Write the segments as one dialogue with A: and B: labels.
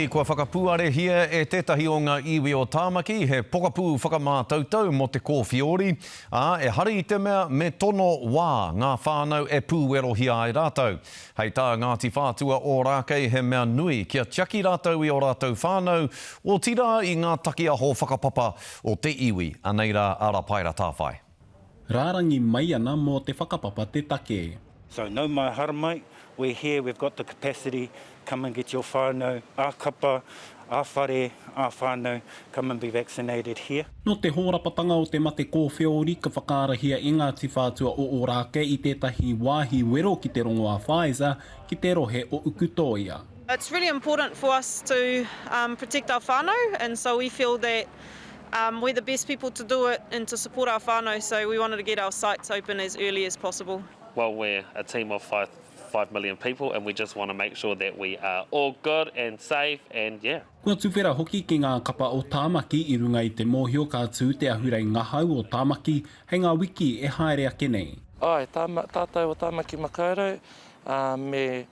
A: Nui, kua whakapuare hia e tētahi o ngā iwi o Tāmaki, he pokapū whakamātautau mo te kōwhiori. E hari i te mea me tono wā ngā whānau e pūwero hia ai rātou. Hei tā Ngāti Whātua o Rākei he mea nui kia tiaki rātou i o rātou whānau o tira i ngā taki aho whakapapa o te iwi, anei rā ara paira tāwhai.
B: Rārangi mai ana mō te whakapapa te take.
C: So no mai haramai, we're here, we've got the capacity, come and get your whānau, ā kapa, ā whare, ā whānau, come and be vaccinated here.
B: No te hōrapatanga o te mate kōwhiori ka whakaarahia i Ngāti Whātua o Rākei i tētahi wāhi wero ki te rongo a Pfizer ki te rohe o Ukutoia.
D: It's really important for us to protect our whānau, and so we feel that we're the best people to do it and to support our whānau, so we wanted to get our sites open as early as possible.
E: Well, we're a team of 5 million people and we just want to make sure that we are all good and safe and yeah.
B: Kua tuwhera hoki ki ngā kapa o Tāmaki i runga i te mōhio ka tū te ahurei ngahau o Tāmaki, hei ngā wiki e haere ake nei.
F: Ai, tātou o Tāmaki makaurau, me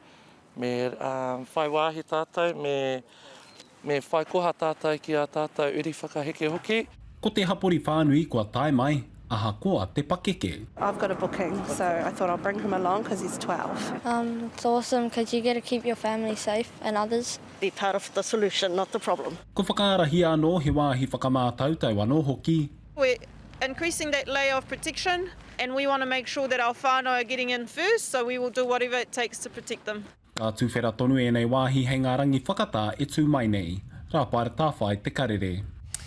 F: whai wāhi tātou, me whai koha tātou ki a tātou uri whakaheke hoki.
B: Ko te hapori whānui kua tae mai, aha koa te pakeke.
G: I've got a booking, so I thought I'll bring him along because he's 12.
H: It's awesome because you get to keep your family safe and others.
G: Be part of the solution, not the problem.
B: Ko whakaarahia anō he wāhi whakamātautau anō hoki.
D: We're increasing that layer of protection, and we want to make sure that our whānau are getting in first, so we will do whatever it takes to protect them.
B: Ka tuwhera tonu e nei wāhi hei ngā rangi whakatā e tū mai nei. Rā paere tāwhai te karere.